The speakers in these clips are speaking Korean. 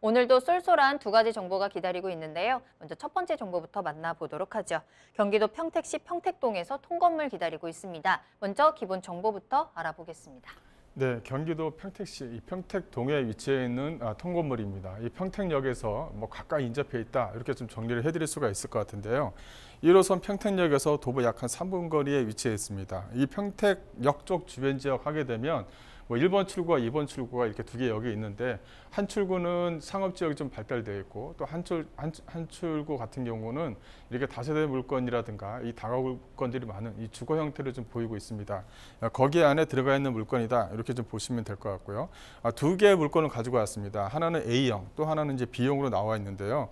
오늘도 쏠쏠한 두 가지 정보가 기다리고 있는데요. 먼저 첫 번째 정보부터 만나보도록 하죠. 경기도 평택시 평택동에서 통건물 기다리고 있습니다. 먼저 기본 정보부터 알아보겠습니다. 네, 경기도 평택시 이 평택동에 위치해 있는 통건물입니다. 이 평택역에서 가까이 인접해 있다 이렇게 좀 정리를 해드릴 수가 있을 것 같은데요. 1호선 평택역에서 도보 약 한 3분 거리에 위치해 있습니다. 이 평택역 쪽 주변 지역 하게 되면 1번 출구와 2번 출구가 이렇게 두 개 역이 있는데 한 출구는 상업 지역이 좀 발달되어 있고 또 한 출구 같은 경우는 이렇게 다세대 물건이라든가 이 다가구 물건들이 많은 이 주거 형태를 좀 보이고 있습니다. 거기 안에 들어가 있는 물건이다 이렇게 좀 보시면 될 것 같고요. 두 개의 물건을 가지고 왔습니다. 하나는 A형, 또 하나는 이제 B형으로 나와 있는데요.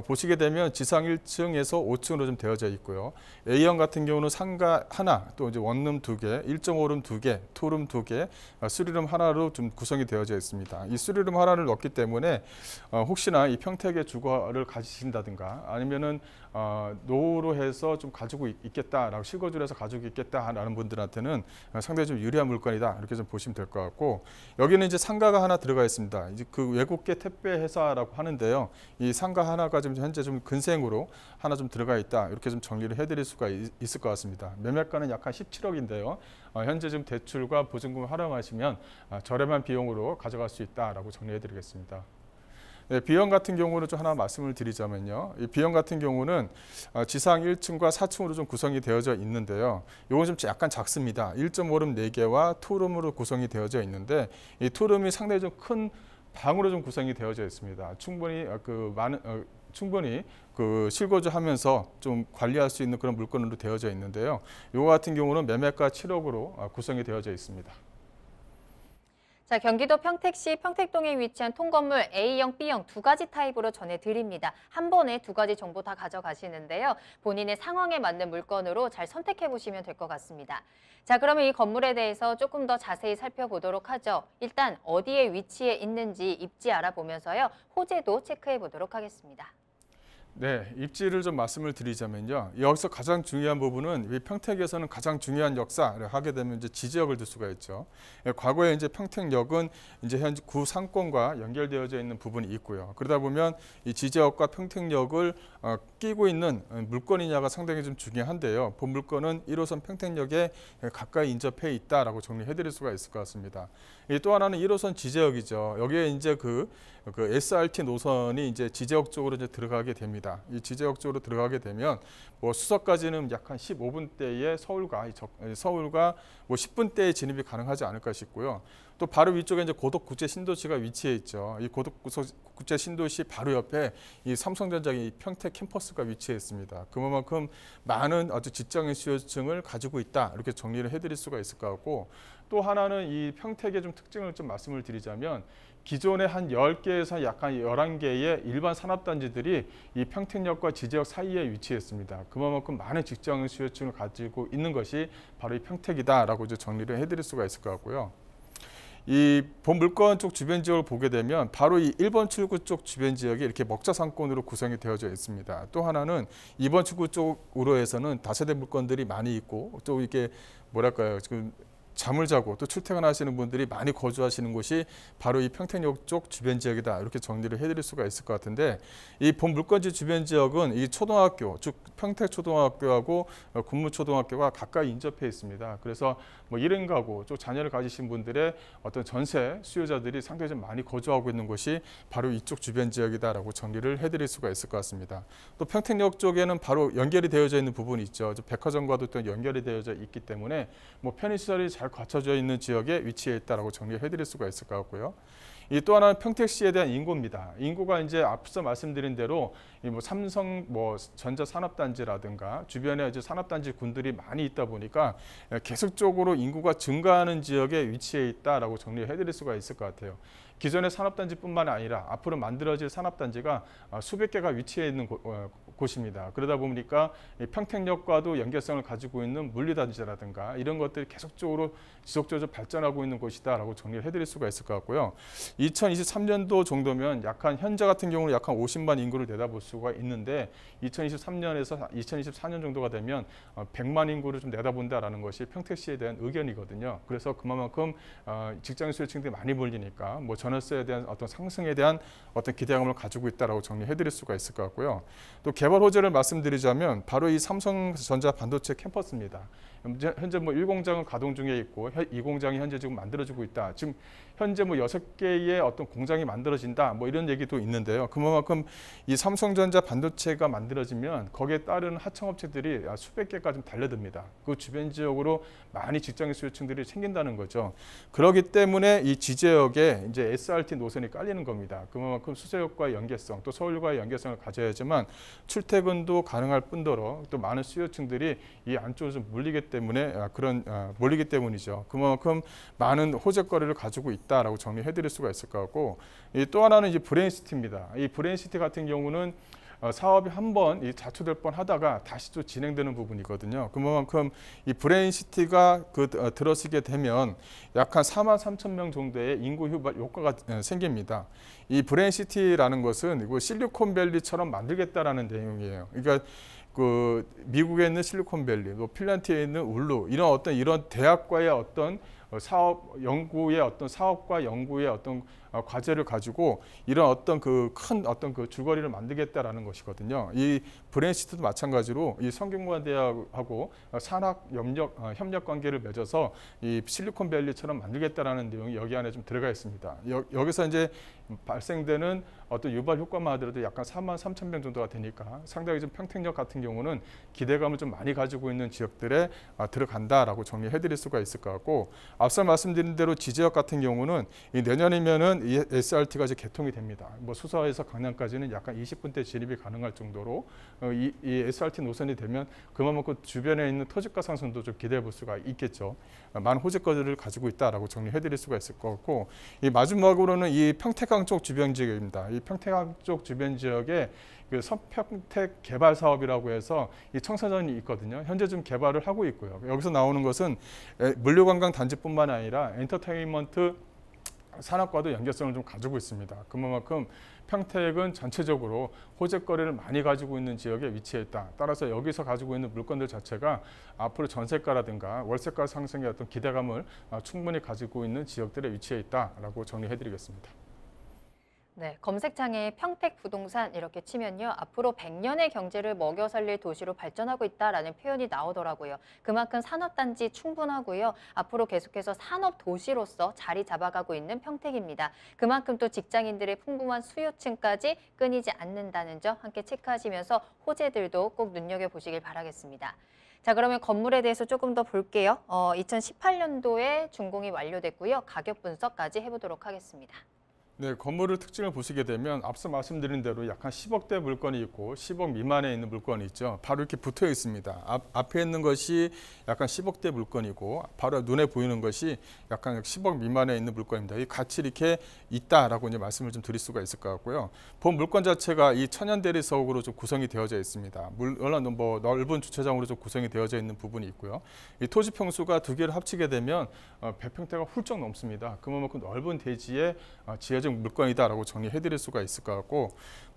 보시게 되면 지상 1층에서 5층으로 좀 되어져 있고요. A형 같은 경우는 상가 하나, 또 이제 원룸 2개, 1.5룸 2개, 투룸 2개, 수리룸 하나로 좀 구성이 되어져 있습니다. 이 수리룸 하나를 넣기 때문에 혹시나 이 평택의 주거를 가지신다든가 아니면은 노후로 해서 좀 가지고 있겠다라고 실거주를 해서 가지고 있겠다라는 분들한테는 상당히 좀 유리한 물건이다 이렇게 좀 보시면 될 것 같고, 여기는 이제 상가가 하나 들어가 있습니다. 이제 그 외국계 택배 회사라고 하는데요. 이 상가 하나가 지금 현재 좀 근생으로 하나 좀 들어가 있다 이렇게 좀 정리를 해드릴 수가 있을 것 같습니다. 매매가는 약 한 17억인데요. 현재 지금 대출과 보증금을 활용하시면 저렴한 비용으로 가져갈 수 있다라고 정리해드리겠습니다. 네, B형 같은 경우는 좀 하나 말씀을 드리자면요. 이 B형 같은 경우는 지상 1층과 4층으로 좀 구성이 되어져 있는데요. 이건 좀 약간 작습니다. 1.5룸 4개와 투룸으로 구성이 되어져 있는데 이 투룸이 상당히 좀 큰 방으로 좀 구성이 되어져 있습니다. 충분히 실거주하면서 좀 관리할 수 있는 그런 물건으로 되어져 있는데요. 이거 같은 경우는 매매가 7억으로 구성이 되어져 있습니다. 자, 경기도 평택시 평택동에 위치한 통건물 A형, B형 두 가지 타입으로 전해드립니다. 한 번에 두 가지 정보 다 가져가시는데요. 본인의 상황에 맞는 물건으로 잘 선택해 보시면 될 것 같습니다. 자, 그러면 이 건물에 대해서 조금 더 자세히 살펴보도록 하죠. 일단 어디에 위치해 있는지 입지 알아보면서요. 호재도 체크해 보도록 하겠습니다. 네, 입지를 좀 말씀을 드리자면요. 여기서 가장 중요한 부분은 이 평택에서는 가장 중요한 역사를 하게 되면 이제 지지역을 들 수가 있죠. 과거에 이제 평택역은 이제 현재 구 상권과 연결되어져 있는 부분이 있고요. 그러다 보면 이 지지역과 평택역을 끼고 있는 물건이냐가 상당히 좀 중요한데요. 본 물건은 1호선 평택역에 가까이 인접해 있다라고 정리해 드릴 수가 있을 것 같습니다. 또 하나는 1호선 지지역이죠. 여기에 이제 그 SRT 노선이 이제 지지역 쪽으로 이제 들어가게 됩니다. 이 지지역 쪽으로 들어가게 되면 수서까지는 약 한 15분대에 서울과 10분대에 진입이 가능하지 않을까 싶고요. 또 바로 위쪽에 이제 고덕국제 신도시가 위치해 있죠. 이 고덕국제 신도시 바로 옆에 이 삼성전자 이 평택 캠퍼스가 위치해 있습니다. 그만큼 많은 아주 직장인 수요층을 가지고 있다 이렇게 정리를 해드릴 수가 있을 것 같고, 또 하나는 이 평택의 좀 특징을 좀 말씀을 드리자면 기존에 한 10개에서 약간 11개의 일반 산업단지들이 이 평택역과 지지역 사이에 위치했습니다. 그만큼 많은 직장인 수요층을 가지고 있는 것이 바로 이 평택이다라고 이제 정리를 해드릴 수가 있을 것 같고요. 이 본 물건 쪽 주변 지역을 보게 되면 바로 이 1번 출구 쪽 주변 지역이 이렇게 먹자상권으로 구성이 되어져 있습니다. 또 하나는 2번 출구 쪽으로 해서는 다세대 물건들이 많이 있고, 또 이게 뭐랄까요, 지금 잠을 자고 또 출퇴근하시는 분들이 많이 거주하시는 곳이 바로 이 평택역 쪽 주변 지역이다 이렇게 정리를 해드릴 수가 있을 것 같은데, 이 본 물건지 주변 지역은 이 초등학교, 즉 평택초등학교하고 군무초등학교가 가까이 인접해 있습니다. 그래서 1인 가구 쪽 자녀를 가지신 분들의 어떤 전세 수요자들이 상당히 좀 많이 거주하고 있는 곳이 바로 이쪽 주변 지역이다라고 정리를 해드릴 수가 있을 것 같습니다. 또 평택역 쪽에는 바로 연결이 되어져 있는 부분이 있죠. 백화점과도 또 연결이 되어져 있기 때문에 편의시설이 잘 갖춰져 있는 지역에 위치해 있다라고 정리해 드릴 수가 있을 것 같고요. 이 또 하나는 평택시에 대한 인구입니다. 인구가 이제 앞서 말씀드린 대로 삼성 전자 산업단지라든가 주변에 이제 산업단지 군들이 많이 있다 보니까 계속적으로 인구가 증가하는 지역에 위치해 있다라고 정리해 드릴 수가 있을 것 같아요. 기존의 산업단지뿐만 아니라 앞으로 만들어질 산업단지가 수백 개가 위치해 있는 곳입니다. 그러다 보니까 이 평택역과도 연결성을 가지고 있는 물류단지라든가 이런 것들이 계속적으로 지속적으로 발전하고 있는 곳이다라고 정리를 해드릴 수가 있을 것 같고요. 2023년도 정도면 약간 현재 같은 경우는 약간 50만 인구를 내다볼 수가 있는데 2023년에서 2024년 정도가 되면 100만 인구를 좀 내다본다라는 것이 평택시에 대한 의견이거든요. 그래서 그만큼 직장 수요층들이 많이 몰리니까 뭐 전월세에 대한 어떤 상승에 대한 어떤 기대감을 가지고 있다라고 정리해드릴 수가 있을 것 같고요. 또 개발 호재를 말씀드리자면 바로 이 삼성전자 반도체 캠퍼스입니다. 현재 뭐 1공장은 가동 중에 있고 2공장이 현재 지금 만들어지고 있다. 지금 현재 뭐 6개의 어떤 공장이 만들어진다. 뭐 이런 얘기도 있는데요. 그만큼 이 삼성전자 반도체가 만들어지면 거기에 따르는 하청업체들이 수백 개가 좀 달려듭니다. 그 주변 지역으로 많이 직장인 수요층들이 생긴다는 거죠. 그렇기 때문에 이 지제역에 이제 SRT 노선이 깔리는 겁니다. 그만큼 수서역과의 연계성, 또 서울과의 연계성을 가져야지만 출퇴근도 가능할 뿐더러 또 많은 수요층들이 이 안쪽으로 좀 몰리기 때문에 몰리기 때문이죠. 그만큼 많은 호재거리를 가지고 있다라고 정리해드릴 수가 있을 것 같고, 또 하나는 이제 브레인시티입니다. 이 브레인시티 같은 경우는 사업이 한번 자초될 뻔하다가 다시 또 진행되는 부분이거든요. 그만큼 이 브레인시티가 들어서게 되면 약 한 4만 3천 명 정도의 인구 효과가 생깁니다. 이 브레인시티라는 것은 실리콘밸리처럼 만들겠다라는 내용이에요. 그러니까 그 미국에 있는 실리콘밸리, 또 핀란드에 있는 울루 이런 대학과의 어떤 연구의 어떤 사업과 연구의 어떤 과제를 가지고 이런 어떤 큰 어떤 줄거리를 만들겠다라는 것이거든요. 이 브레인시티도 마찬가지로 이 성균관대학하고 협력 관계를 맺어서 이 실리콘밸리처럼 만들겠다라는 내용이 여기 안에 좀 들어가 있습니다. 여기서 이제 발생되는 어떤 유발 효과만 하더라도 약간 4만 3천 명 정도가 되니까 상당히 좀 평택역 같은 경우는 기대감을 좀 많이 가지고 있는 지역들에 들어간다라고 정리해드릴 수가 있을 것 같고, 앞서 말씀드린 대로 지지역 같은 경우는 이 내년이면은 이 SRT가 이제 개통이 됩니다. 뭐 수서에서 강남까지는 약간 20분대 진입이 가능할 정도로 이 SRT 노선이 되면 그만큼 주변에 있는 토지가 상승도 좀 기대해 볼 수가 있겠죠. 많은 호재거리를 가지고 있다라고 정리해드릴 수가 있을 것 같고, 이 마지막으로는 이 평택항 쪽 주변 지역입니다. 이 평택항 쪽 주변 지역에 그 서평택 개발 사업이라고 해서 이 청사전이 있거든요. 현재 좀 개발을 하고 있고요. 여기서 나오는 것은 물류관광 단지뿐만 아니라 엔터테인먼트 산업과도 연결성을 좀 가지고 있습니다. 그만큼 평택은 전체적으로 호재거리를 많이 가지고 있는 지역에 위치해 있다. 따라서 여기서 가지고 있는 물건들 자체가 앞으로 전세가라든가 월세가 상승의 어떤 기대감을 충분히 가지고 있는 지역들에 위치해 있다라고 정리해드리겠습니다. 네, 검색창에 평택 부동산 이렇게 치면요. 앞으로 100년의 경제를 먹여 살릴 도시로 발전하고 있다라는 표현이 나오더라고요. 그만큼 산업단지 충분하고요. 앞으로 계속해서 산업도시로서 자리 잡아가고 있는 평택입니다. 그만큼 또 직장인들의 풍부한 수요층까지 끊이지 않는다는 점 함께 체크하시면서 호재들도 꼭 눈여겨보시길 바라겠습니다. 자, 그러면 건물에 대해서 조금 더 볼게요. 2018년도에 준공이 완료됐고요. 가격 분석까지 해보도록 하겠습니다. 네, 건물의 특징을 보시게 되면 앞서 말씀드린 대로 약 한 10억대 물건이 있고 10억 미만에 있는 물건이 있죠. 바로 이렇게 붙어 있습니다. 앞에 있는 것이 약간 10억대 물건이고 바로 눈에 보이는 것이 약간 10억 미만에 있는 물건입니다. 이 같이 이렇게 있다라고 이제 말씀을 좀 드릴 수가 있을 것 같고요. 본 물건 자체가 이 천연 대리석으로 좀 구성이 되어져 있습니다. 물론 뭐 넓은 주차장으로 좀 구성이 되어져 있는 부분이 있고요. 이 토지 평수가 두 개를 합치게 되면 100평대가 훌쩍 넘습니다. 그만큼 넓은 대지에 지어진 물건이다라고 정리해드릴 수가 있을 것 같고,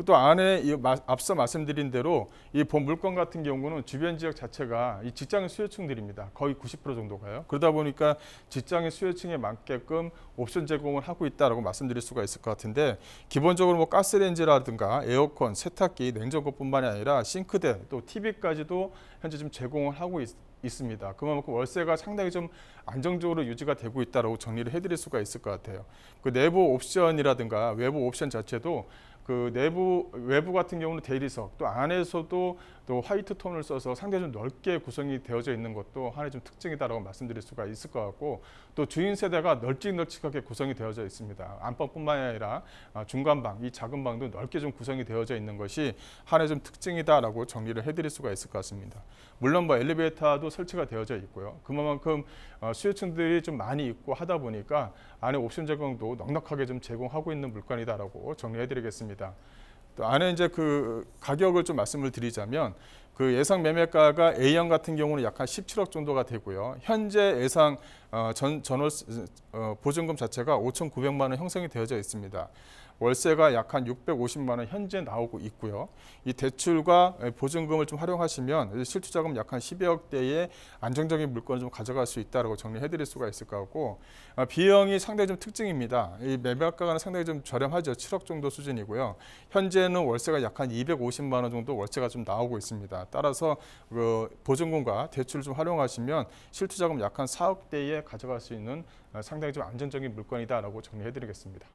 또 안에 앞서 말씀드린 대로 이 본 물건 같은 경우는 주변 지역 자체가 이 직장인 수요층들입니다. 거의 90% 정도가요. 그러다 보니까 직장인 수요층에 맞게끔 옵션 제공을 하고 있다라고 말씀드릴 수가 있을 것 같은데, 기본적으로 뭐 가스레인지라든가 에어컨, 세탁기, 냉장고뿐만이 아니라 싱크대, 또 TV까지도 현재 좀 제공을 하고 있습니다. 그만큼 월세가 상당히 좀 안정적으로 유지가 되고 있다라고 정리를 해드릴 수가 있을 것 같아요. 그 내부 옵션이라든가 외부 옵션 자체도 그 외부 같은 경우는 대리석, 또 안에서도 또 화이트 톤을 써서 상당히 좀 넓게 구성이 되어져 있는 것도 하나의 좀 특징이다라고 말씀드릴 수가 있을 것 같고, 또 주인 세대가 널찍널찍하게 구성이 되어져 있습니다. 안방뿐만 아니라 중간방, 이 작은 방도 넓게 좀 구성이 되어져 있는 것이 하나의 좀 특징이다라고 정리를 해드릴 수가 있을 것 같습니다. 물론 뭐 엘리베이터도 설치가 되어져 있고요. 그만큼 수요층들이 좀 많이 있고 하다 보니까 안에 옵션 제공도 넉넉하게 좀 제공하고 있는 물건이다라고 정리해드리겠습니다. 또 안에 이제 그 가격을 좀 말씀을 드리자면 그 예상 매매가가 A형 같은 경우는 약 한 17억 정도가 되고요. 현재 예상 전월 보증금 자체가 5,900만 원 형성이 되어져 있습니다. 월세가 약 한 650만 원 현재 나오고 있고요. 이 대출과 보증금을 좀 활용하시면 실투자금 약 한 12억 대의 안정적인 물건을 좀 가져갈 수 있다라고 정리해 드릴 수가 있을 것 같고, B형이 상당히 좀 특징입니다. 이 매매가가 상당히 좀 저렴하죠. 7억 정도 수준이고요. 현재는 월세가 약 한 250만 원 정도 월세가 좀 나오고 있습니다. 따라서 그 보증금과 대출을 좀 활용하시면 실투자금 약 한 4억 대에 가져갈 수 있는 상당히 좀 안정적인 물건이다라고 정리해 드리겠습니다.